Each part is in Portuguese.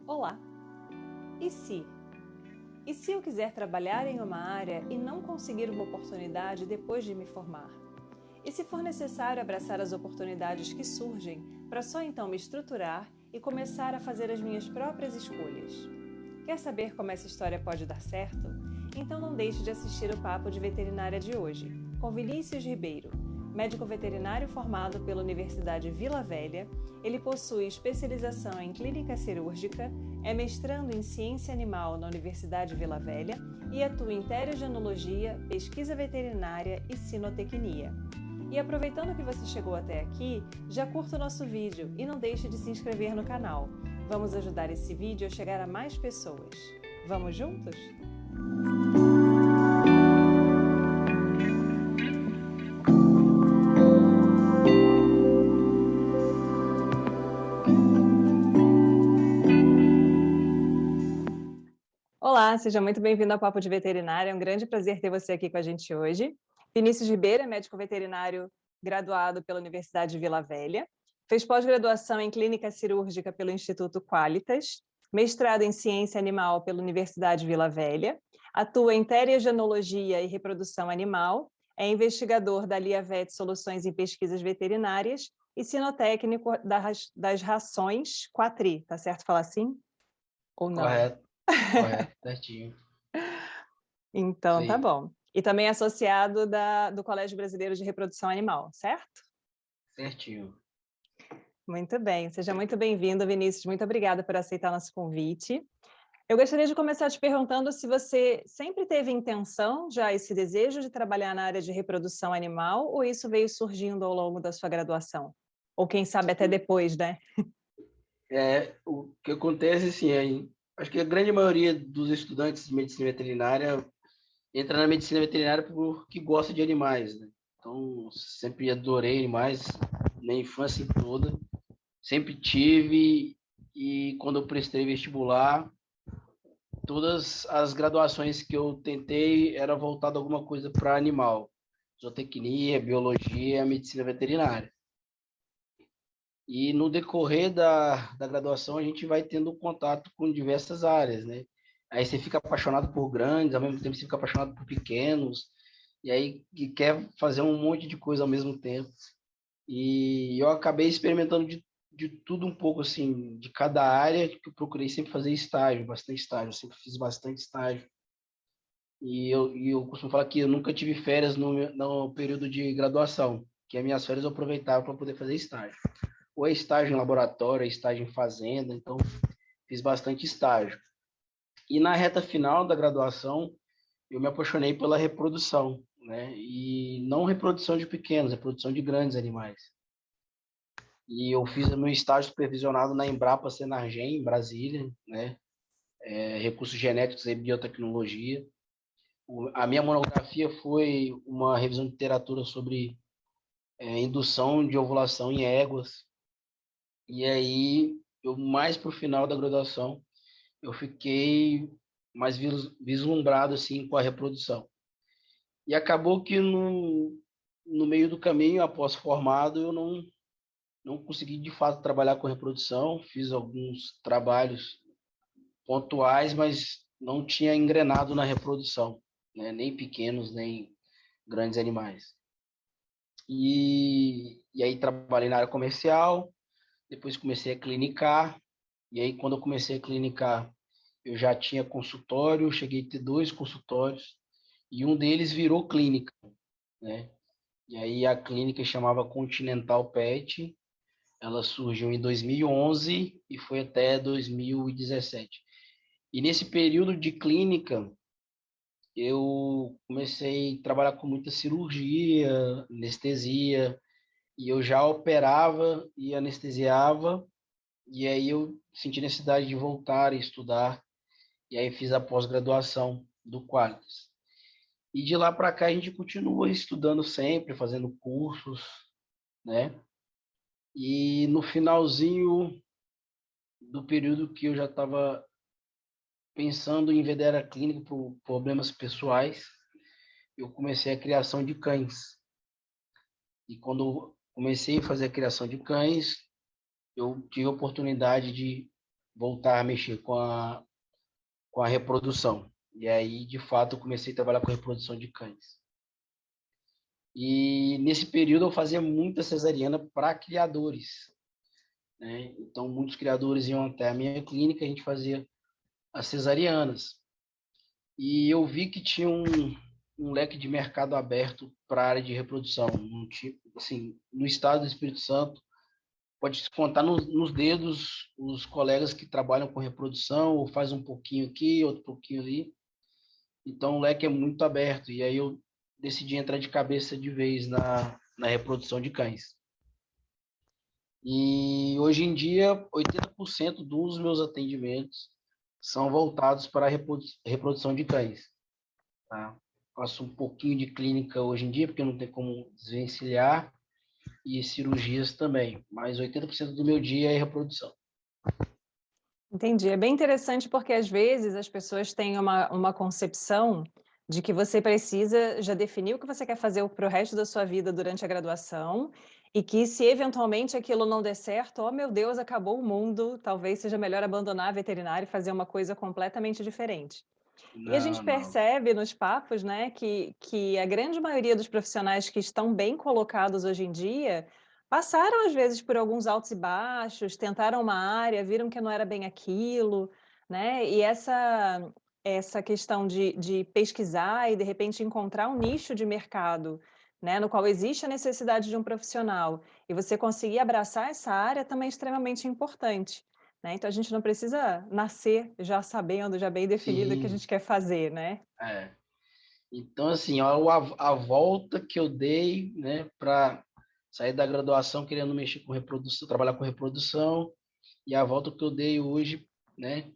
Olá! E se? E se eu quiser trabalhar em uma área e não conseguir uma oportunidade depois de me formar? E se for necessário abraçar as oportunidades que surgem para só então me estruturar e começar a fazer as minhas próprias escolhas? Quer saber como essa história pode dar certo? Então não deixe de assistir o Papo de Veterinária de hoje, com Vinícius Ribeiro, médico veterinário formado pela Universidade Vila Velha. Ele possui especialização em clínica cirúrgica, é mestrando em ciência animal na Universidade Vila Velha e atua em terigenologia, pesquisa veterinária e sinotecnia. E aproveitando que você chegou até aqui, já curta o nosso vídeo e não deixe de se inscrever no canal. Vamos ajudar esse vídeo a chegar a mais pessoas. Vamos juntos? Olá, seja muito bem-vindo ao Papo de Veterinária. É um grande prazer ter você aqui com a gente hoje. Vinícius Ribeiro é médico veterinário graduado pela Universidade de Vila Velha, fez pós-graduação em clínica cirúrgica pelo Instituto Qualitas, mestrado em ciência animal pela Universidade Vila Velha, atua em terigenologia e reprodução animal, é investigador da Liavet Soluções em Pesquisas Veterinárias e sinotécnico das rações Quatri, tá certo falar assim? Ou não? Correto, correto, certinho. Isso Então, tá aí, bom. E também associado do Colégio Brasileiro de Reprodução Animal, certo? certinho. Muito bem. Seja muito bem-vindo, Vinícius. Muito obrigada por aceitar nosso convite. Eu gostaria de começar te perguntando se você sempre teve intenção, já esse desejo de trabalhar na área de reprodução animal, ou isso veio surgindo ao longo da sua graduação? Ou quem sabe até depois, né? O que acontece, assim, acho que a grande maioria dos estudantes de medicina veterinária entra na medicina veterinária porque gosta de animais, né? Então, sempre adorei animais, na infância toda, sempre tive, e quando eu prestei vestibular, todas as graduações que eu tentei era voltada a alguma coisa para animal, zootecnia, biologia, medicina veterinária. E no decorrer da graduação, a gente vai tendo contato com diversas áreas, né? Aí você fica apaixonado por grandes, ao mesmo tempo você fica apaixonado por pequenos, e aí quer fazer um monte de coisa ao mesmo tempo. E eu acabei experimentando de tudo um pouco, assim, de cada área, que eu procurei sempre fazer estágio, bastante estágio, eu sempre fiz bastante estágio. E eu costumo falar que eu nunca tive férias no período de graduação, que as minhas férias eu aproveitava para poder fazer estágio. Ou é estágio em laboratório, é estágio em fazenda, então fiz bastante estágio. E na reta final da graduação, eu me apaixonei pela reprodução, né? E não reprodução de pequenos, reprodução de grandes animais. E eu fiz o meu estágio supervisionado na Embrapa Senargem, em Brasília, né? Recursos genéticos e biotecnologia. A minha monografia foi uma revisão de literatura sobre indução de ovulação em éguas. E aí, eu mais para o final da graduação, eu fiquei mais vislumbrado assim com a reprodução. E acabou que no meio do caminho, após formado, eu não consegui de fato trabalhar com reprodução, fiz alguns trabalhos pontuais, mas não tinha engrenado na reprodução, né? Nem pequenos, nem grandes animais. E aí trabalhei na área comercial, depois comecei a clinicar, e aí quando eu comecei a clinicar, eu já tinha consultório, cheguei a ter 2 consultórios, e um deles virou clínica, né? E aí a clínica chamava Continental Pet, ela surgiu em 2011 e foi até 2017. E nesse período de clínica, eu comecei a trabalhar com muita cirurgia, anestesia, e eu já operava e anestesiava, e aí eu senti necessidade de voltar a estudar, e aí fiz a pós-graduação do Qualitas. E de lá para cá a gente continua estudando sempre, fazendo cursos, né? E no finalzinho do período que eu já estava pensando em vender a clínica por problemas pessoais, eu comecei a criação de cães. E quando comecei a fazer a criação de cães, eu tive a oportunidade de voltar a mexer com a reprodução. E aí, de fato, eu comecei a trabalhar com reprodução de cães. E nesse período eu fazia muita cesariana para criadores, né? Então, muitos criadores iam até a minha clínica, a gente fazia as cesarianas. E eu vi que tinha um leque de mercado aberto para a área de reprodução. Assim, no estado do Espírito Santo, pode se contar nos dedos os colegas que trabalham com reprodução, ou faz um pouquinho aqui, outro pouquinho ali. Então, o leque é muito aberto. E aí eu decidi entrar de cabeça de vez na reprodução de cães. E hoje em dia, 80% dos meus atendimentos são voltados para a reprodução de cães. Tá? Faço um pouquinho de clínica hoje em dia, porque não tem como desvencilhar, e cirurgias também, mas 80% do meu dia é reprodução. Entendi. É bem interessante porque, às vezes, as pessoas têm uma concepção de que você precisa já definir o que você quer fazer para o resto da sua vida durante a graduação e que, se eventualmente aquilo não der certo, oh meu Deus, acabou o mundo, talvez seja melhor abandonar a veterinária e fazer uma coisa completamente diferente. E a gente Não, não. percebe nos papos, né, que a grande maioria dos profissionais que estão bem colocados hoje em dia passaram, às vezes, por alguns altos e baixos, tentaram uma área, viram que não era bem aquilo, né? E essa questão de pesquisar e, de repente, encontrar um nicho de mercado, né, no qual existe a necessidade de um profissional, e você conseguir abraçar essa área também é extremamente importante. Né? Então a gente não precisa nascer já sabendo, já bem definido o que a Sim, gente quer fazer, né? é. Então, assim, ó, a volta que eu dei, né, para sair da graduação querendo mexer com reprodução, trabalhar com reprodução, e a volta que eu dei hoje, né,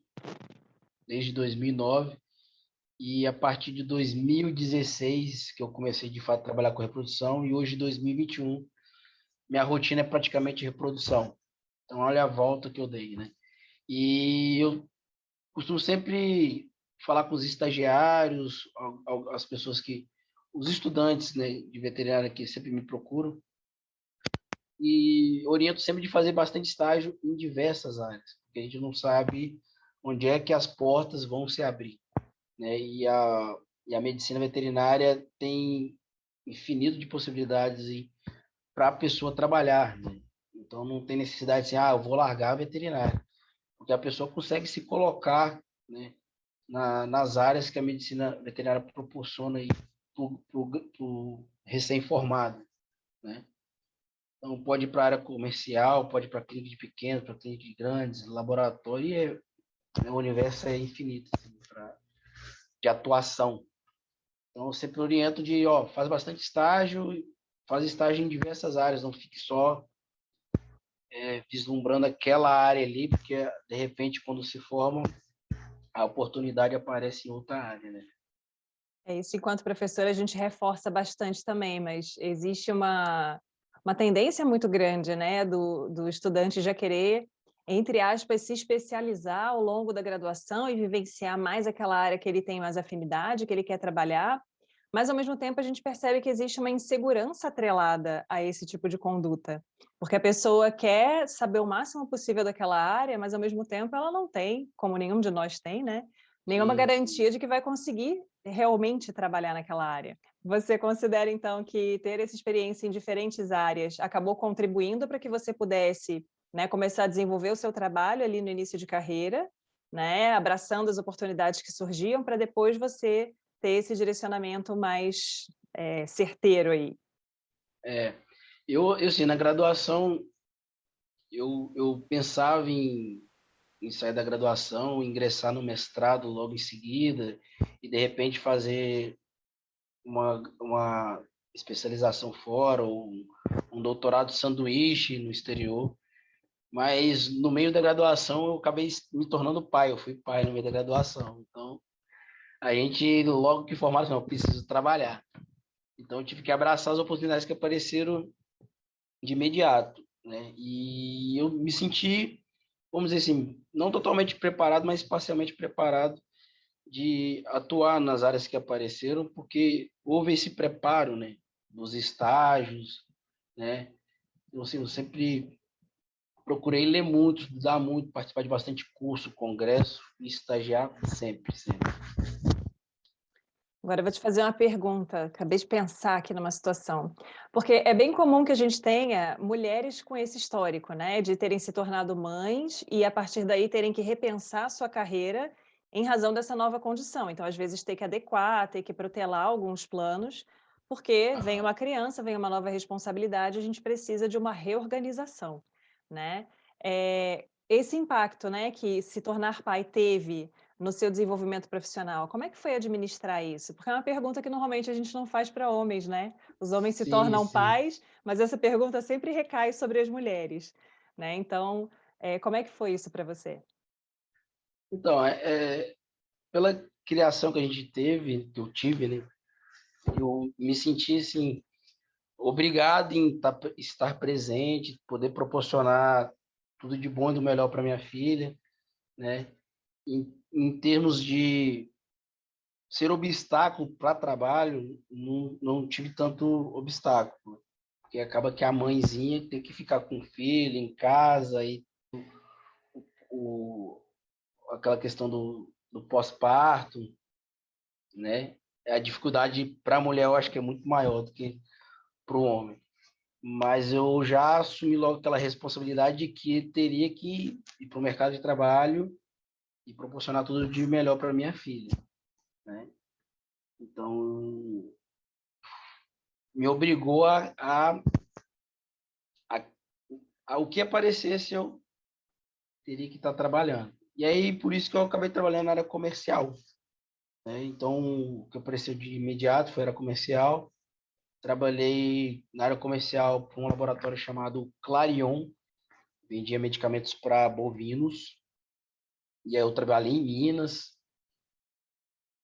desde 2009, e a partir de 2016 que eu comecei de fato a trabalhar com reprodução, e hoje 2021 minha rotina é praticamente reprodução. Então olha a volta que eu dei, né? E eu costumo sempre falar com os estagiários, as pessoas os estudantes, né, de veterinária que sempre me procuram, e oriento sempre de fazer bastante estágio em diversas áreas, porque a gente não sabe onde é que as portas vão se abrir, né? E a medicina veterinária tem infinito de possibilidades para a pessoa trabalhar, né? Então não tem necessidade de assim, eu vou largar a veterinária, porque a pessoa consegue se colocar, né, nas áreas que a medicina veterinária proporciona para o recém-formado, né? Então pode ir para a área comercial, pode ir para clínica de pequenos, para clínica de grandes, laboratório, o universo é infinito assim, de atuação. Então, eu sempre oriento faz bastante estágio, faz estágio em diversas áreas, não fique só vislumbrando aquela área ali, porque, de repente, quando se forma, a oportunidade aparece em outra área, né? É isso, enquanto professora, a gente reforça bastante também, mas existe uma tendência muito grande, né, do estudante já querer, entre aspas, se especializar ao longo da graduação e vivenciar mais aquela área que ele tem mais afinidade, que ele quer trabalhar, mas, ao mesmo tempo, a gente percebe que existe uma insegurança atrelada a esse tipo de conduta, porque a pessoa quer saber o máximo possível daquela área, mas, ao mesmo tempo, ela não tem, como nenhum de nós tem, né, nenhuma Sim, sim. garantia de que vai conseguir realmente trabalhar naquela área. Você considera, então, que ter essa experiência em diferentes áreas acabou contribuindo para que você pudesse, né, começar a desenvolver o seu trabalho ali no início de carreira, né, abraçando as oportunidades que surgiam, para depois você ter esse direcionamento mais certeiro aí? É, assim, na graduação, eu pensava em sair da graduação, ingressar no mestrado logo em seguida, e, de repente, fazer uma especialização fora, ou um doutorado sanduíche no exterior. Mas no meio da graduação eu acabei me tornando pai, eu fui pai no meio da graduação. Então a gente logo que formado, não, eu preciso trabalhar. Então eu tive que abraçar as oportunidades que apareceram de imediato, né? E eu me senti, vamos dizer assim, não totalmente preparado, mas parcialmente preparado de atuar nas áreas que apareceram, porque houve esse preparo, né, dos estágios, né? Então, assim, eu sempre procurei ler muito, estudar muito, participar de bastante curso, congresso e estagiar sempre, sempre. Agora eu vou te fazer uma pergunta, acabei de pensar aqui numa situação, porque é bem comum que a gente tenha mulheres com esse histórico, né, de terem se tornado mães e a partir daí terem que repensar a sua carreira em razão dessa nova condição. Então, às vezes, ter que adequar, ter que protelar alguns planos, porque vem uma criança, vem uma nova responsabilidade, a gente precisa de uma reorganização, né? Esse impacto, né, que se tornar pai teve no seu desenvolvimento profissional, como é que foi administrar isso? Porque é uma pergunta que normalmente a gente não faz para homens, né? Os homens se Sim, tornam sim. pais, mas essa pergunta sempre recai sobre as mulheres, né? Então, como é que foi isso para você? Então, pela criação que a gente teve, que eu tive, né, eu me senti assim, obrigado em estar presente, poder proporcionar tudo de bom e do melhor para minha filha, né? Em termos de ser obstáculo para trabalho, não tive tanto obstáculo, porque acaba que a mãezinha tem que ficar com o filho em casa e o, aquela questão do pós-parto, né? A dificuldade para a mulher eu acho que é muito maior do que para o homem. Mas eu já assumi logo aquela responsabilidade de que teria que ir para o mercado de trabalho e proporcionar tudo de melhor para minha filha, né? Então, me obrigou a, o que aparecesse eu teria que estar trabalhando. E aí, por isso que eu acabei trabalhando na área comercial, né? Então, o que apareceu de imediato foi a área comercial. Trabalhei na área comercial para um laboratório chamado Clarion, vendia medicamentos para bovinos. E aí eu trabalhei em Minas.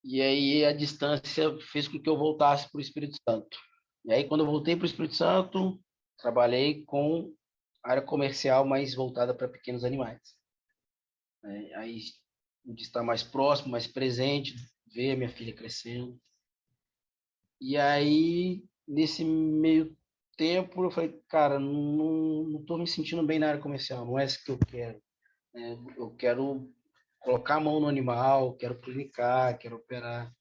E aí a distância fez com que eu voltasse para o Espírito Santo. E aí, quando eu voltei para o Espírito Santo, trabalhei com área comercial mais voltada para pequenos animais, né? Aí, de estar mais próximo, mais presente, ver a minha filha crescendo. E aí, nesse meio tempo, eu falei, cara, não estou me sentindo bem na área comercial, não é isso que eu quero, né? Eu quero colocar a mão no animal, quero clinicar, quero operar.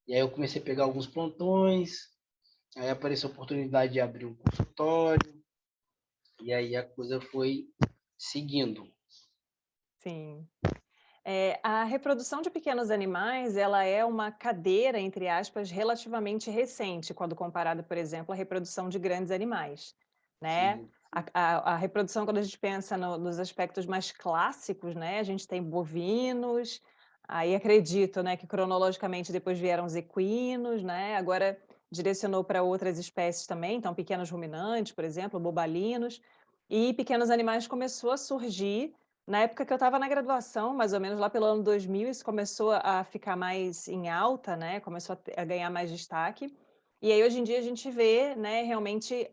E aí eu comecei a pegar alguns plantões, aí apareceu a oportunidade de abrir um consultório, e aí a coisa foi seguindo. Sim. A reprodução de pequenos animais, ela é uma cadeira, entre aspas, relativamente recente, quando comparada, por exemplo, à reprodução de grandes animais, né? Sim, A reprodução, quando a gente pensa nos aspectos mais clássicos, né? A gente tem bovinos, aí acredito, né, que cronologicamente depois vieram os equinos, né? Agora direcionou para outras espécies também, então pequenos ruminantes, por exemplo, bobalinos, e pequenos animais começou a surgir na época que eu estava na graduação, mais ou menos lá pelo ano 2000, isso começou a ficar mais em alta, né, começou a ganhar mais destaque. E aí, hoje em dia, a gente vê, né, realmente,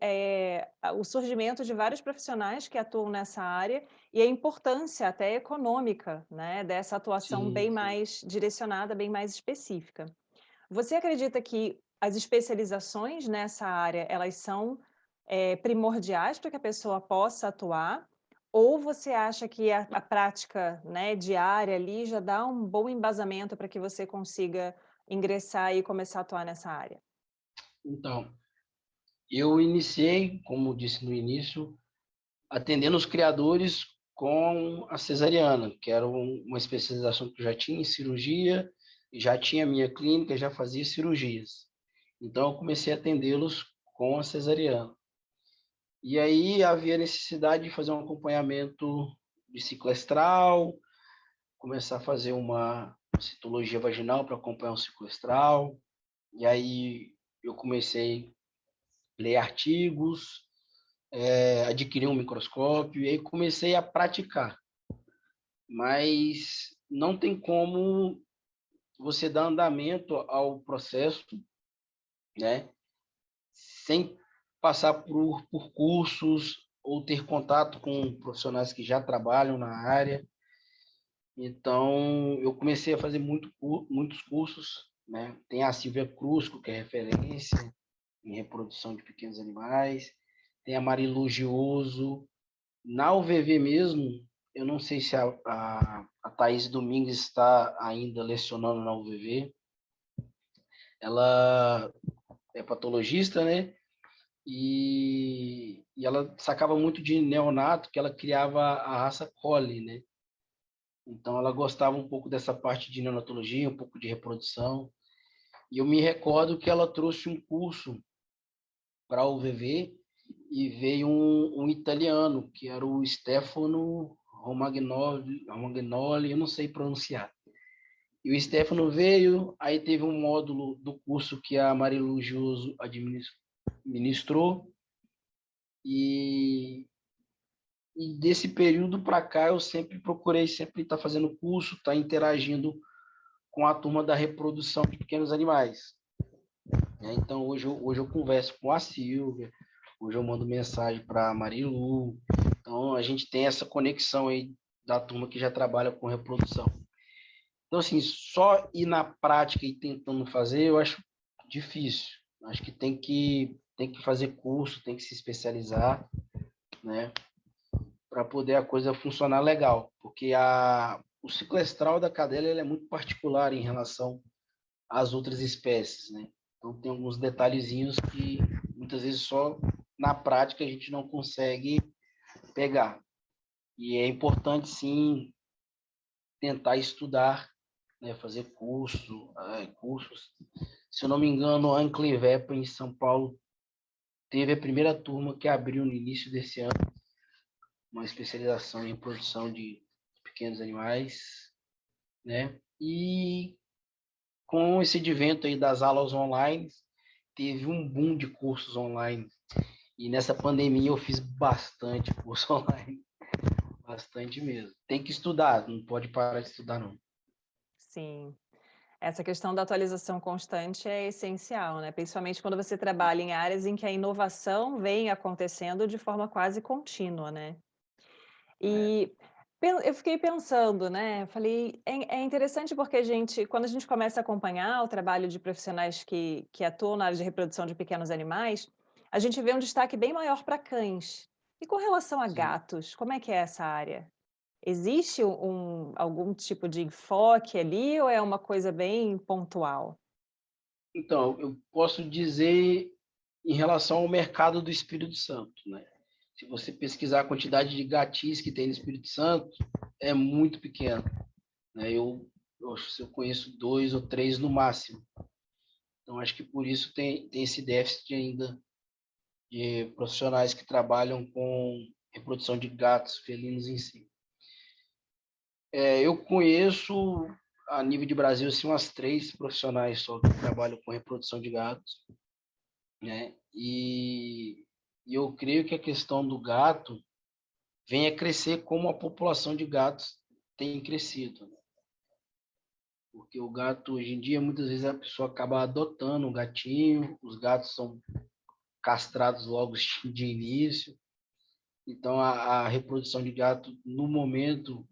o surgimento de vários profissionais que atuam nessa área e a importância até econômica, né, dessa atuação sim, bem sim. mais direcionada, bem mais específica. Você acredita que as especializações nessa área, elas são, primordiais para que a pessoa possa atuar, ou você acha que a prática, né, diária ali já dá um bom embasamento para que você consiga ingressar e começar a atuar nessa área? Então, eu iniciei, como disse no início, atendendo os criadores com a cesariana, que era uma especialização que eu já tinha em cirurgia, já tinha minha clínica, já fazia cirurgias. Então, eu comecei a atendê-los com a cesariana. E aí havia necessidade de fazer um acompanhamento de ciclo estral, começar a fazer uma citologia vaginal para acompanhar o ciclo estral. E aí eu comecei a ler artigos, adquirir um microscópio, e aí comecei a praticar. Mas não tem como você dar andamento ao processo, né, sem passar por cursos ou ter contato com profissionais que já trabalham na área. Então, eu comecei a fazer muitos cursos, né? Tem a Silvia Crusco, que é referência em reprodução de pequenos animais. Tem a Marilu Gioso, Na UVV mesmo, eu não sei se a Thaís Domingues está ainda lecionando na UVV. Ela é patologista, né? E ela sacava muito de neonato, que ela criava a raça Collie, né? Então ela gostava um pouco dessa parte de neonatologia, um pouco de reprodução. E eu me recordo que ela trouxe um curso para a UVV e veio um italiano, que era o Stefano Romagnoli, eu não sei pronunciar. E o Stefano veio, aí teve um módulo do curso que a Marilu Gioso administrou, e, e desse período para cá eu sempre procurei sempre estar fazendo curso, estar interagindo com a turma da reprodução de pequenos animais. Então hoje eu converso com a Silvia, hoje eu mando mensagem para a Marilu, então a gente tem essa conexão aí da turma que já trabalha com reprodução. Então, assim, só ir na prática e tentando fazer, eu acho difícil. Acho que tem que fazer curso, tem que se especializar, né, para poder a coisa funcionar legal. Porque o ciclo estral da cadela ele é muito particular em relação às outras espécies, né? Então, tem alguns detalhezinhos que muitas vezes só na prática a gente não consegue pegar. E é importante, sim, tentar estudar, né, fazer cursos. Se eu não me engano, a Anclivep em São Paulo teve a primeira turma que abriu no início desse ano, uma especialização em produção de pequenos animais, né? E com esse advento aí das aulas online, teve um boom de cursos online. E nessa pandemia eu fiz bastante curso online, bastante mesmo. Tem que estudar, não pode parar de estudar não. Sim. Essa questão da atualização constante é essencial, né? Principalmente quando você trabalha em áreas em que a inovação vem acontecendo de forma quase contínua, né? É. E eu fiquei pensando, né? Falei, é interessante porque quando a gente começa a acompanhar o trabalho de profissionais que atuam na área de reprodução de pequenos animais, a gente vê um destaque bem maior para cães. E com relação a Sim. gatos, como é que é essa área? Existe algum tipo de enfoque ali ou é uma coisa bem pontual? Então, eu posso dizer em relação ao mercado do Espírito Santo, né? Se você pesquisar a quantidade de gatis que tem no Espírito Santo, é muito pequeno, né? Eu conheço 2 ou 3 no máximo. Então, acho que por isso tem esse déficit ainda de profissionais que trabalham com reprodução de gatos, felinos em si. Eu conheço, a nível de Brasil, assim, umas 3 profissionais só que trabalham com reprodução de gatos, né? E eu creio que a questão do gato vem a crescer como a população de gatos tem crescido. Porque o gato, hoje em dia, muitas vezes a pessoa acaba adotando um gatinho, os gatos são castrados logo de início. Então, a reprodução de gato, no momento,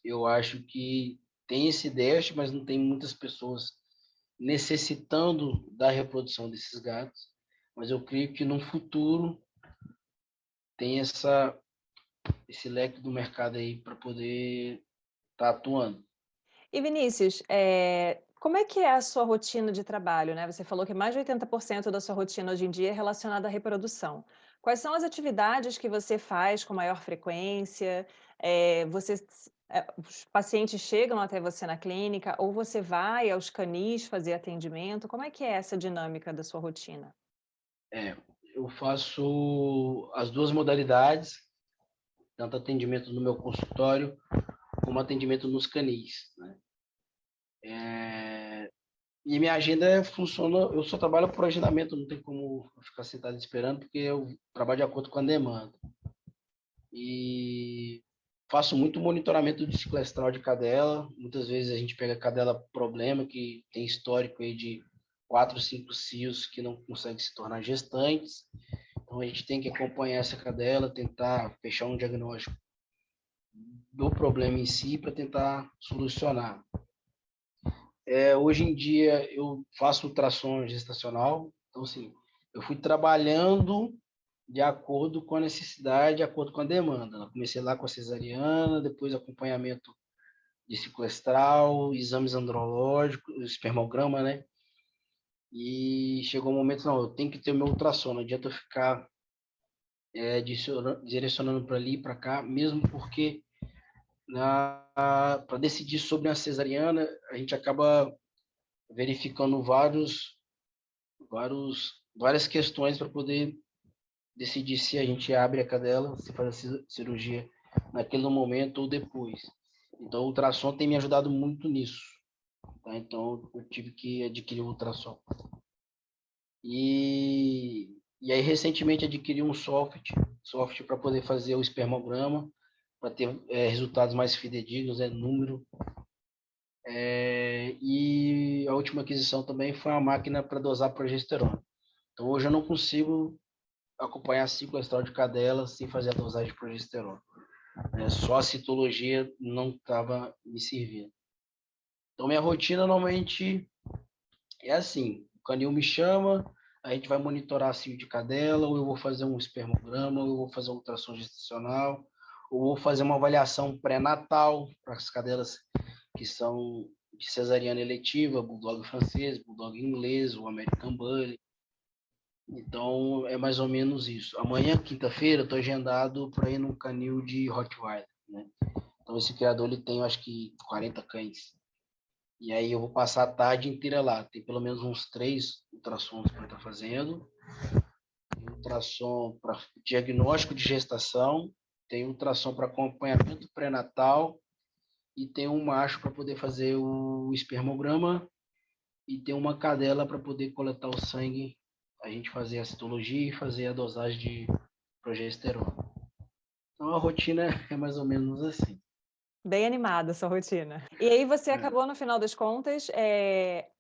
eu acho que tem esse déficit, mas não tem muitas pessoas necessitando da reprodução desses gatos. Mas eu creio que no futuro tem esse leque do mercado aí para poder estar atuando. E Vinícius, como é que é a sua rotina de trabalho, né? Você falou que mais de 80% da sua rotina hoje em dia é relacionada à reprodução. Quais são as atividades que você faz com maior frequência? Os pacientes chegam até você na clínica ou você vai aos canis fazer atendimento? Como é que é essa dinâmica da sua rotina? É, eu faço as duas modalidades, tanto atendimento no meu consultório como atendimento nos canis, né? E minha agenda funciona, eu só trabalho por agendamento, não tem como ficar sentado esperando, porque eu trabalho de acordo com a demanda. E faço muito monitoramento de ciclo estral de cadela. Muitas vezes a gente pega cadela problema, que tem histórico aí de 4, 5 cios que não conseguem se tornar gestantes. Então a gente tem que acompanhar essa cadela, tentar fechar um diagnóstico do problema em si para tentar solucionar. Hoje em dia eu faço ultrassom gestacional, então assim, eu fui trabalhando de acordo com a necessidade, de acordo com a demanda. Eu comecei lá com a cesariana, depois acompanhamento de ciclo estral, exames andrológicos, espermograma, né? E chegou um momento, não, eu tenho que ter o meu ultrassom, não adianta eu ficar direcionando para ali e para cá, mesmo porque para decidir sobre a cesariana, a gente acaba verificando várias questões para poder decidir se a gente abre a cadela, se faz a cirurgia naquele momento ou depois. Então, o ultrassom tem me ajudado muito nisso. Tá? Então, eu tive que adquirir o ultrassom. E aí, recentemente, adquiri um software para poder fazer o espermograma, para ter resultados mais fidedignos, número. E a última aquisição também foi uma máquina para dosar progesterona. Então, hoje eu não consigo acompanhar ciclo estral de cadela sem fazer a dosagem de progesterona. Só a citologia não estava me servindo. Então, minha rotina normalmente é assim: o canil me chama, a gente vai monitorar cio de cadela, ou eu vou fazer um espermograma, ou eu vou fazer uma ultrassom gestacional, ou vou fazer uma avaliação pré-natal para as cadelas que são de cesariana eletiva, bulldog francês, bulldog inglês, o American Bully. Então, é mais ou menos isso. Amanhã, quinta-feira, eu estou agendado para ir num canil de Rottweiler, né? Então, esse criador, ele tem, acho que, 40 cães. E aí eu vou passar a tarde inteira lá. Tem pelo menos uns 3 ultrassons para estar fazendo. Tem ultrassom para diagnóstico de gestação, tem ultrassom para acompanhamento pré-natal e tem um macho para poder fazer o espermograma e tem uma cadela para poder coletar o sangue, a gente fazer a citologia e fazer a dosagem de progesterona. Então a rotina é mais ou menos assim. Bem animada a sua rotina. E aí você acabou, no final das contas,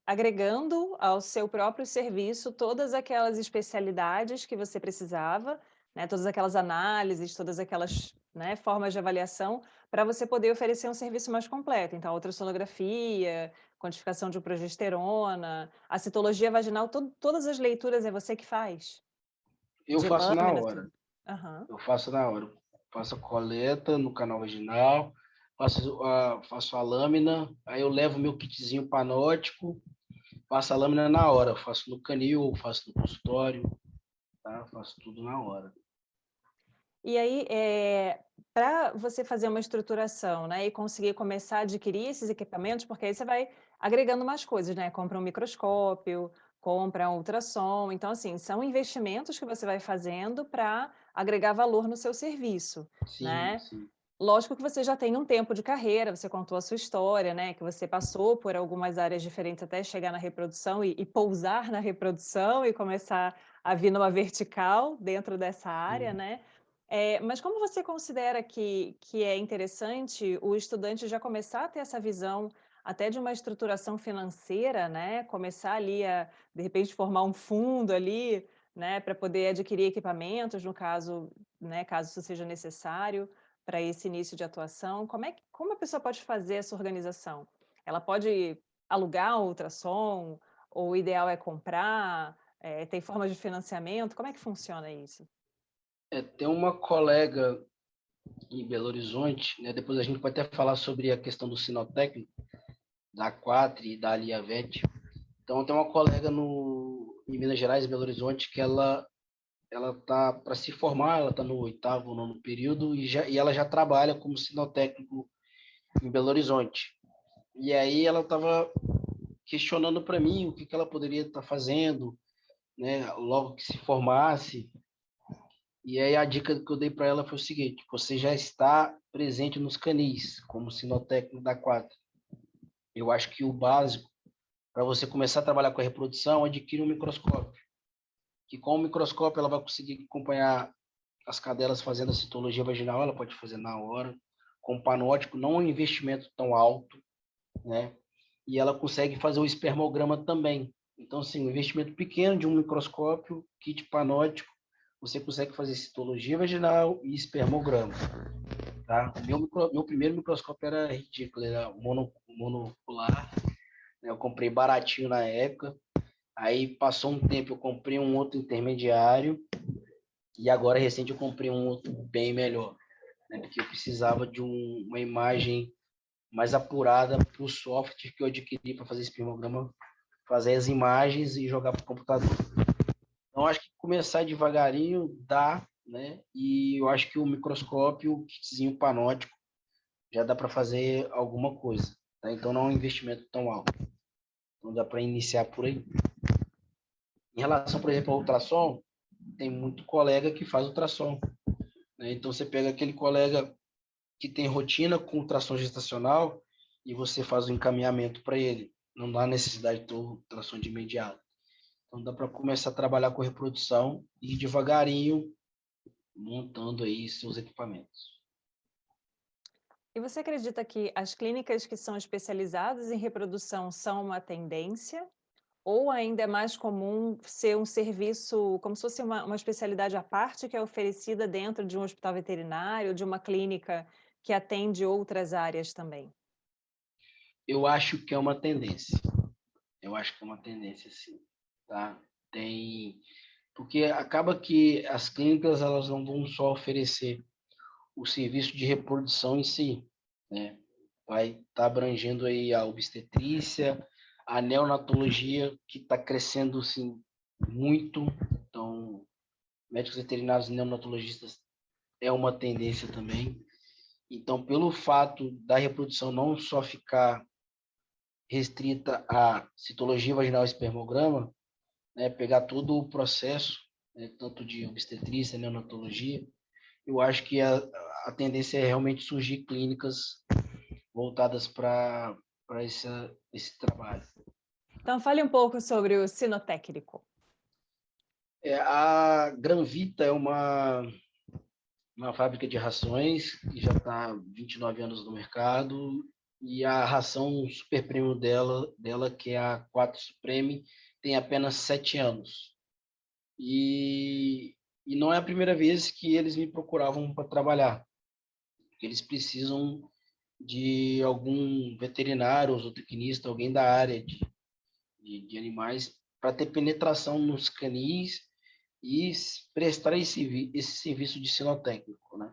agregando ao seu próprio serviço todas aquelas especialidades que você precisava, né, todas aquelas análises, todas aquelas, né, formas de avaliação, para você poder oferecer um serviço mais completo. Então, a ultrassonografia, quantificação de progesterona, a citologia vaginal, todas as leituras é você que faz? Eu De faço na lâmina, hora. tudo? Aham. Eu faço na hora. Faço a coleta no canal vaginal, faço a lâmina, aí eu levo meu kitzinho panótico, faço a lâmina na hora. Faço no canil, faço no consultório, tá? Faço tudo na hora. E aí, para você fazer uma estruturação, né, e conseguir começar a adquirir esses equipamentos, porque aí você vai agregando mais coisas, né? Compra um microscópio, compra um ultrassom. Então, assim, são investimentos que você vai fazendo para agregar valor no seu serviço, Sim, né? sim. Lógico que você já tem um tempo de carreira, você contou a sua história, né? Que você passou por algumas áreas diferentes até chegar na reprodução e pousar na reprodução e começar a vir numa vertical dentro dessa área, Sim. né? Mas como você considera que é interessante o estudante já começar a ter essa visão até de uma estruturação financeira, né? Começar ali a, de repente, formar um fundo ali, né? Para poder adquirir equipamentos, no caso, né? Caso isso seja necessário para esse início de atuação. Como a pessoa pode fazer essa organização? Ela pode alugar um ultrassom, ou o ideal é comprar? Tem formas de financiamento? Como é que funciona isso? Tem uma colega em Belo Horizonte, né? Depois a gente pode até falar sobre a questão do sinotécnico, da Quatri e da Aliavete. Então tem uma colega em Minas Gerais, em Belo Horizonte, que ela tá para se formar, ela está no 8º, 9º período e ela já trabalha como sinotécnico em Belo Horizonte. E aí ela estava questionando para mim o que ela poderia estar fazendo, né, logo que se formasse. E aí a dica que eu dei para ela foi o seguinte: você já está presente nos canis, como sinotécnico da Quatro. Eu acho que o básico para você começar a trabalhar com a reprodução, adquire um microscópio. Que com o microscópio ela vai conseguir acompanhar as cadelas fazendo a citologia vaginal, ela pode fazer na hora. Com panótico, não é um investimento tão alto, né? E ela consegue fazer o espermograma também. Então, assim, um investimento pequeno de um microscópio, kit panótico, você consegue fazer citologia vaginal e espermograma. Tá? Meu primeiro microscópio era ridículo, era monocular. Né? Eu comprei baratinho na época. Aí passou um tempo, eu comprei um outro intermediário. E agora, recente, eu comprei um outro bem melhor, né? Porque eu precisava de uma imagem mais apurada para o software que eu adquiri para fazer espermograma, fazer as imagens e jogar para o computador. Então, acho que começar devagarinho dá, né? E eu acho que o microscópio, o kitzinho panótico, já dá para fazer alguma coisa, tá? Então, não é um investimento tão alto. Então, dá para iniciar por aí. Em relação, por exemplo, ao ultrassom, tem muito colega que faz ultrassom, né? Então, você pega aquele colega que tem rotina com ultrassom gestacional e você faz o encaminhamento para ele. Não dá necessidade de ter ultrassom de imediato. Então, dá para começar a trabalhar com reprodução e devagarinho montando aí seus equipamentos. E você acredita que as clínicas que são especializadas em reprodução são uma tendência? Ou ainda é mais comum ser um serviço, como se fosse uma especialidade à parte que é oferecida dentro de um hospital veterinário, de uma clínica que atende outras áreas também? Eu acho que é uma tendência. Eu acho que é uma tendência, sim. Tá? Tem... Porque acaba que as clínicas elas não vão só oferecer o serviço de reprodução em si, né? Vai estar abrangendo aí a obstetrícia, a neonatologia, que está crescendo assim, muito. Então, médicos veterinários e neonatologistas é uma tendência também. Então, pelo fato da reprodução não só ficar restrita à citologia vaginal e espermograma, né, pegar todo o processo, né, tanto de obstetrícia, neonatologia, eu acho que a tendência é realmente surgir clínicas voltadas para esse trabalho. Então fale um pouco sobre o sinotécnico. A Granvita é uma fábrica de rações que já está há 29 anos no mercado e a ração super premium dela, que é a 4 Supreme, tem apenas 7 anos. E não é a primeira vez que eles me procuravam para trabalhar. Eles precisam de algum veterinário ou zootecnista, alguém da área de animais, para ter penetração nos canis e prestar esse serviço de sinotécnico, né?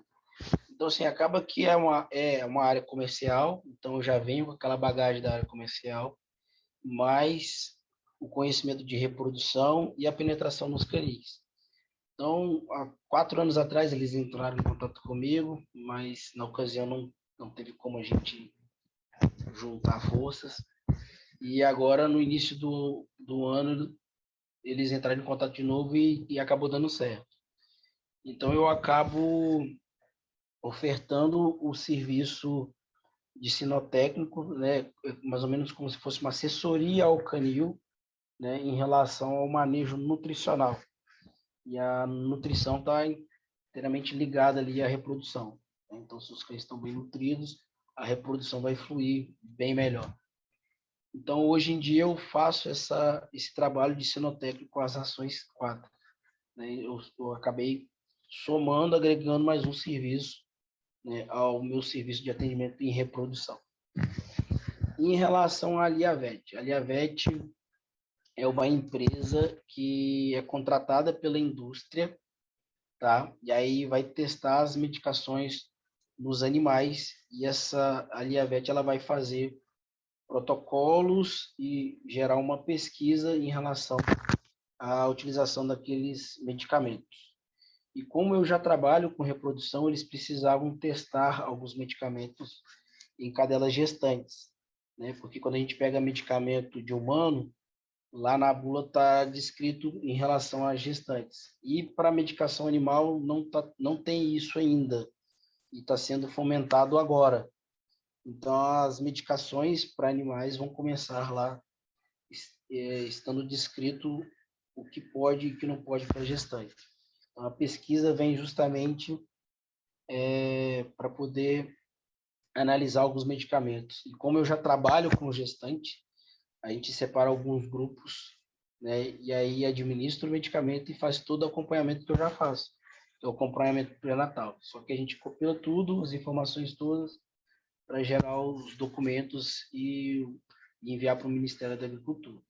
Então, assim, acaba que é uma área comercial, então eu já venho com aquela bagagem da área comercial, mas o conhecimento de reprodução e a penetração nos canis. Então, há 4 anos atrás, eles entraram em contato comigo, mas na ocasião não teve como a gente juntar forças. E agora, no início do ano, eles entraram em contato de novo e acabou dando certo. Então, eu acabo ofertando o serviço de sinotécnico, né, mais ou menos como se fosse uma assessoria ao canil, né, em relação ao manejo nutricional. E a nutrição está inteiramente ligada ali à reprodução. Então, se os cães estão bem nutridos, a reprodução vai fluir bem melhor. Então, hoje em dia, eu faço esse trabalho de sinotécnico com as rações 4. Né? Eu acabei somando, agregando mais um serviço, né, ao meu serviço de atendimento em reprodução. Em relação à Liavet, a Liavet é uma empresa que é contratada pela indústria, tá? E aí vai testar as medicações nos animais e a Liavet ela vai fazer protocolos e gerar uma pesquisa em relação à utilização daqueles medicamentos. E como eu já trabalho com reprodução, eles precisavam testar alguns medicamentos em cadelas gestantes, né? Porque quando a gente pega medicamento de humano, lá na bula está descrito em relação às gestantes. E para medicação animal não tem isso ainda, e está sendo fomentado agora. Então, as medicações para animais vão começar lá, estando descrito o que pode e o que não pode para gestante. Então, a pesquisa vem justamente para poder analisar alguns medicamentos. E como eu já trabalho com gestante, a gente separa alguns grupos, né? E aí administra o medicamento e faz todo o acompanhamento que eu já faço, que é o acompanhamento pré-natal. Só que a gente compila tudo, as informações todas, para gerar os documentos e enviar para o Ministério da Agricultura.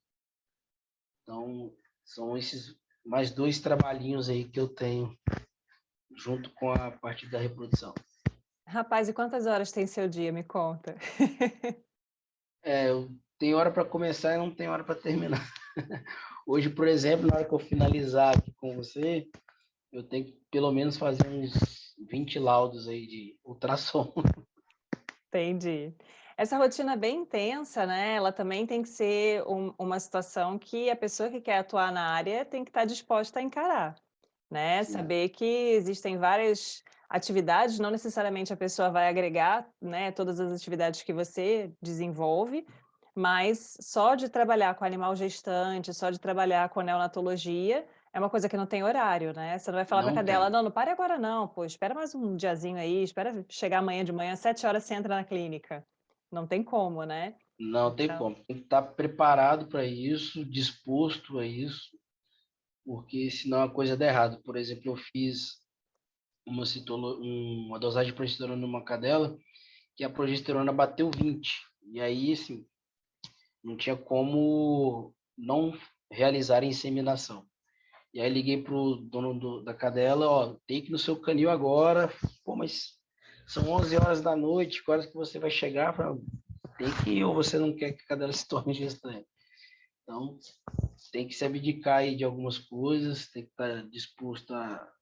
Então, são esses mais 2 trabalhinhos aí que eu tenho junto com a parte da reprodução. Rapaz, e quantas horas tem seu dia? Me conta. Eu tenho hora para começar e não tenho hora para terminar. Hoje, por exemplo, na hora que eu finalizar aqui com você, eu tenho que pelo menos fazer uns 20 laudos aí de ultrassom. Entendi. Essa rotina é bem intensa, né, ela também tem que ser uma situação que a pessoa que quer atuar na área tem que estar disposta a encarar, né, Sim, saber que existem várias atividades, não necessariamente a pessoa vai agregar, né, todas as atividades que você desenvolve, mas só de trabalhar com animal gestante, só de trabalhar com neonatologia, é uma coisa que não tem horário, né, você não vai falar para a não cadela: tem. "Não, não pare agora não, pô, espera mais um diazinho aí, espera chegar amanhã de manhã, 7 horas você entra na clínica". Não tem como, né. Não tem Então como. Tem que estar preparado para isso, disposto a isso, porque senão a coisa dá errado. Por exemplo, eu fiz uma dosagem de progesterona numa cadela que a progesterona bateu 20. E aí, assim, não tinha como não realizar a inseminação. E aí liguei pro dono da cadela, ó, tem que ir no seu canil agora. Pô, mas são 11 horas da noite, que horas que você vai chegar? Eu falei, tem que ir, ou você não quer que a cadela se torne gestante. Então, tem que se abdicar aí de algumas coisas, tem que estar disposto a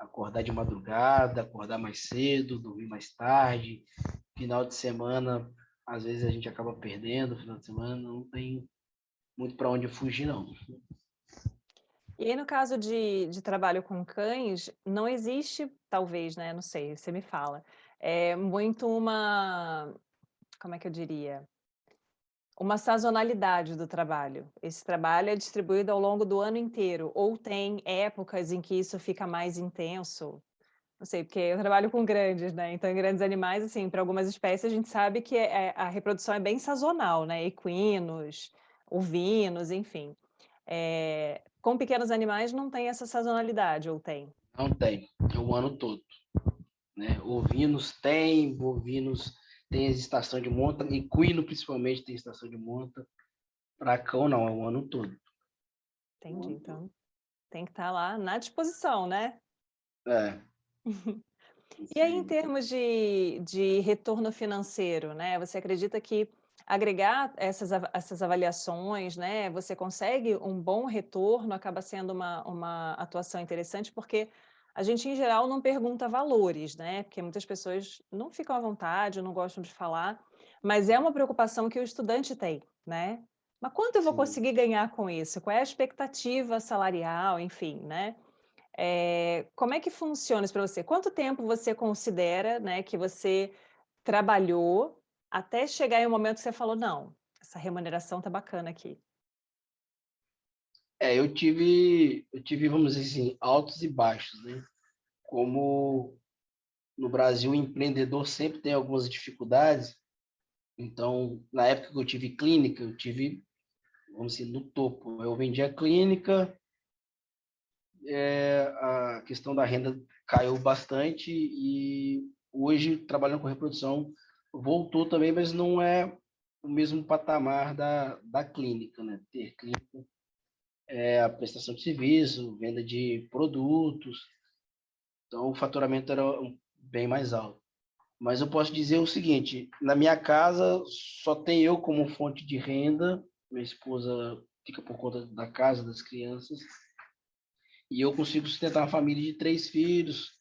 acordar de madrugada, acordar mais cedo, dormir mais tarde. Final de semana, às vezes a gente acaba perdendo, final de semana não tem muito para onde fugir, não. e aí no caso de trabalho com cães, não existe, talvez, né, não sei, você me fala, é muito uma, como é que eu diria? Uma sazonalidade do trabalho. Esse trabalho é distribuído ao longo do ano inteiro, ou tem épocas em que isso fica mais intenso? Não sei, porque eu trabalho com grandes, né, então em grandes animais, assim, para algumas espécies a gente sabe que a reprodução é bem sazonal, né, equinos, ovinos, enfim. Com pequenos animais não tem essa sazonalidade, ou tem? Não tem, é o ano todo. Né? Ovinos tem, bovinos tem as estação de monta, equino principalmente tem estação de monta. Para cão não, é o ano todo. O Entendi, ano todo. então tem que estar lá na disposição, né? É, E isso aí, em aí. termos de retorno financeiro, né, você acredita que agregar essas avaliações, né, você consegue um bom retorno, acaba sendo uma atuação interessante, porque a gente, em geral, não pergunta valores, né, porque muitas pessoas não ficam à vontade, não gostam de falar, mas é uma preocupação que o estudante tem, né? Mas quanto eu vou Sim. conseguir ganhar com isso? Qual é a expectativa salarial, enfim, né? Como é que funciona isso para você? Quanto tempo você considera, né, que você trabalhou até chegar em um momento que você falou: "Não, essa remuneração tá bacana aqui"? Eu tive, vamos dizer assim, altos e baixos, né? Como no Brasil o empreendedor sempre tem algumas dificuldades, então na época que eu tive clínica, eu tive, vamos dizer, no topo. Eu vendi a clínica, a questão da renda caiu bastante e hoje, trabalhando com reprodução, voltou também, mas não é o mesmo patamar da clínica, né? Ter clínica é a prestação de serviço, venda de produtos, então o faturamento era bem mais alto. Mas eu posso dizer o seguinte, na minha casa só tem eu como fonte de renda, minha esposa fica por conta da casa, das crianças, e eu consigo sustentar uma família de 3 filhos,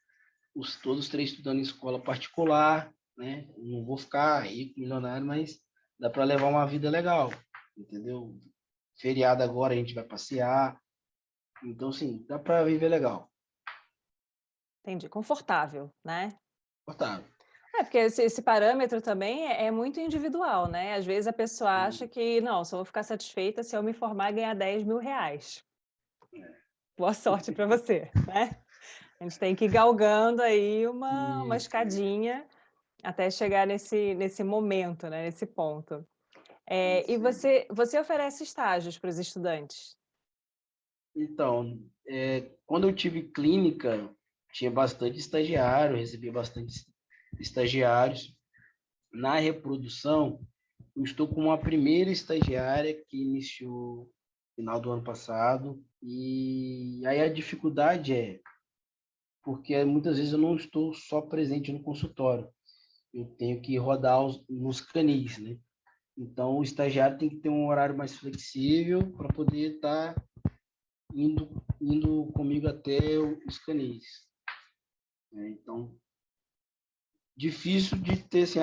todos os 3 estudando em escola particular, né? Não vou ficar rico, milionário, mas dá para levar uma vida legal, entendeu? Feriado agora a gente vai passear, então sim, dá para viver legal. Entendi, confortável, né? Portanto, É, porque esse parâmetro também é muito individual, né? Às vezes a pessoa acha que: "Não, só vou ficar satisfeita se eu me formar e ganhar R$ 10.000". Boa sorte para você, né? A gente tem que ir galgando aí uma isso. escadinha até chegar nesse momento, né, nesse ponto. E Isso aí. você oferece estágios para os estudantes? Então, quando eu tive clínica, tinha bastante estagiário, recebia bastante estagiários. Na reprodução, eu estou com uma primeira estagiária que iniciou final do ano passado. E aí a dificuldade é porque muitas vezes eu não estou só presente no consultório, eu tenho que rodar nos canis, né? Então o estagiário tem que ter um horário mais flexível para poder estar indo comigo até os canis, né? Então, difícil de ter assim,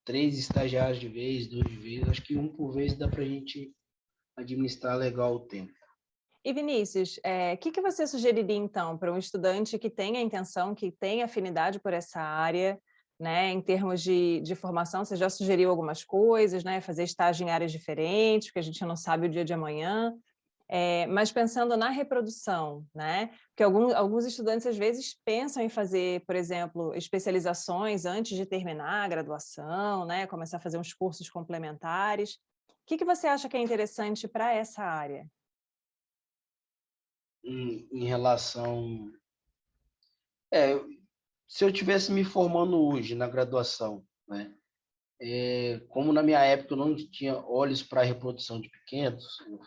3 estagiários de vez, 2 de vez. Acho que um por vez dá para a gente administrar legal o tempo. E Vinícius, o que você sugeriria então para um estudante que tem a intenção, que tem afinidade por essa área, né, em termos de formação? Você já sugeriu algumas coisas, né, fazer estágio em áreas diferentes, porque a gente não sabe o dia de amanhã. Mas pensando na reprodução, né? Porque alguns estudantes às vezes pensam em fazer, por exemplo, especializações antes de terminar a graduação, né? Começar a fazer uns cursos complementares. O que você acha que é interessante para essa área? Em relação. É, se eu tivesse me formando hoje na graduação, né? Como na minha época eu não tinha olhos para a reprodução de pequenos, eu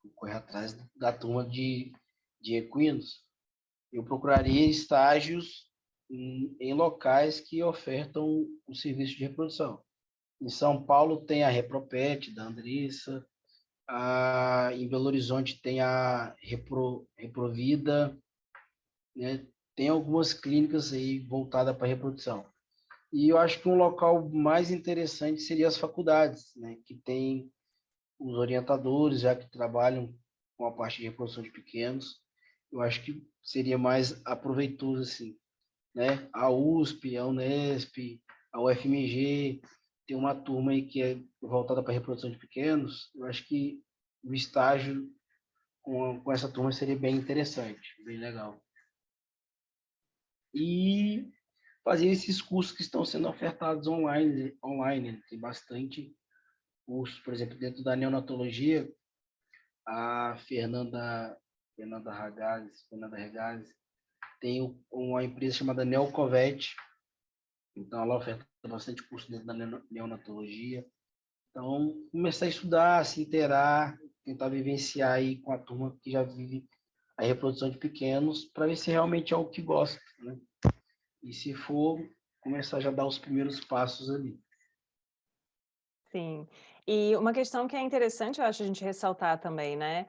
fui correr atrás da turma de equinos, eu procuraria estágios em locais que ofertam o serviço de reprodução. Em São Paulo tem a Repropet, da Andressa, em Belo Horizonte tem a Reprovida, né? Tem algumas clínicas aí voltadas para reprodução. E eu acho que um local mais interessante seria as faculdades, né? Que tem os orientadores já que trabalham com a parte de reprodução de pequenos. Eu acho que seria mais aproveitoso assim, né? A USP, a Unesp, a UFMG, tem uma turma aí que é voltada para a reprodução de pequenos. Eu acho que o estágio com essa turma seria bem interessante, bem legal. E fazer esses cursos que estão sendo ofertados online, né? Tem bastante cursos, por exemplo, dentro da neonatologia, a Fernanda Regazzi, tem uma empresa chamada Neocovet, então ela oferta bastante curso dentro da neonatologia. Então, começar a estudar, se inteirar, tentar vivenciar aí com a turma que já vive a reprodução de pequenos, para ver se realmente é o que gosta, né? E se for, começar já a dar os primeiros passos ali. Sim. E uma questão que é interessante, eu acho, a gente ressaltar também, né?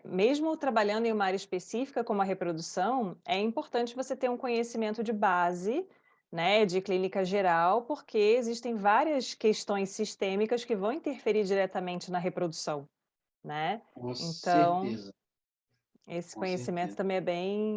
Mesmo trabalhando em uma área específica como a reprodução, é importante você ter um conhecimento de base, né, de clínica geral, porque existem várias questões sistêmicas que vão interferir diretamente na reprodução, né? Com Então, certeza, esse com conhecimento certeza. também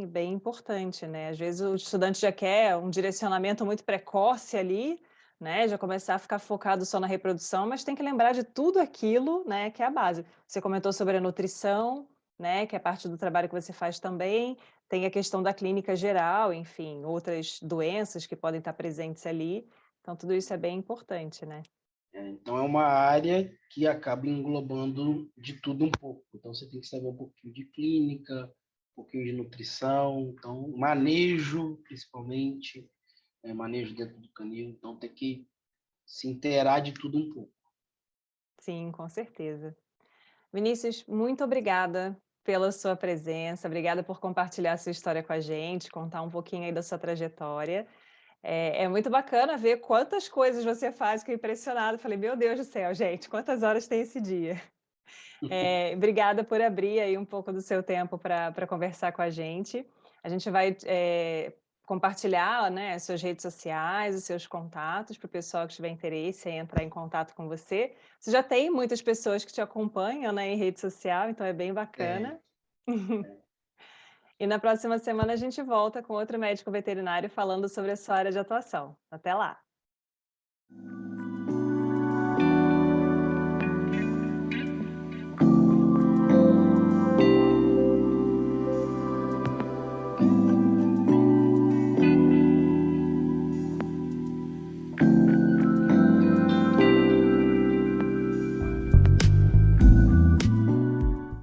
é bem importante, né? Às vezes o estudante já quer um direcionamento muito precoce ali, né? Já começar a ficar focado só na reprodução, mas tem que lembrar de tudo aquilo, né? Que é a base. Você comentou sobre a nutrição, né? Que é parte do trabalho que você faz também. Tem a questão da clínica geral, enfim, outras doenças que podem estar presentes ali. Então, tudo isso é bem importante, né? Então, é uma área que acaba englobando de tudo um pouco. Então, você tem que saber um pouquinho de clínica, um pouquinho de nutrição, então, manejo, principalmente, manejo dentro do canil. Então, tem que se inteirar de tudo um pouco. Sim, com certeza. Vinícius, muito obrigada pela sua presença, obrigada por compartilhar sua história com a gente, contar um pouquinho aí da sua trajetória. É muito bacana ver quantas coisas você faz, fiquei impressionada. Falei, meu Deus do céu, gente, quantas horas tem esse dia? Obrigada por abrir aí um pouco do seu tempo para conversar com a gente. A gente vai compartilhar, né, as suas redes sociais, os seus contatos para o pessoal que tiver interesse em entrar em contato com você. Você já tem muitas pessoas que te acompanham, né, em rede social, então é bem É, bacana. E na próxima semana a gente volta com outro médico veterinário falando sobre a sua área de atuação. Até lá!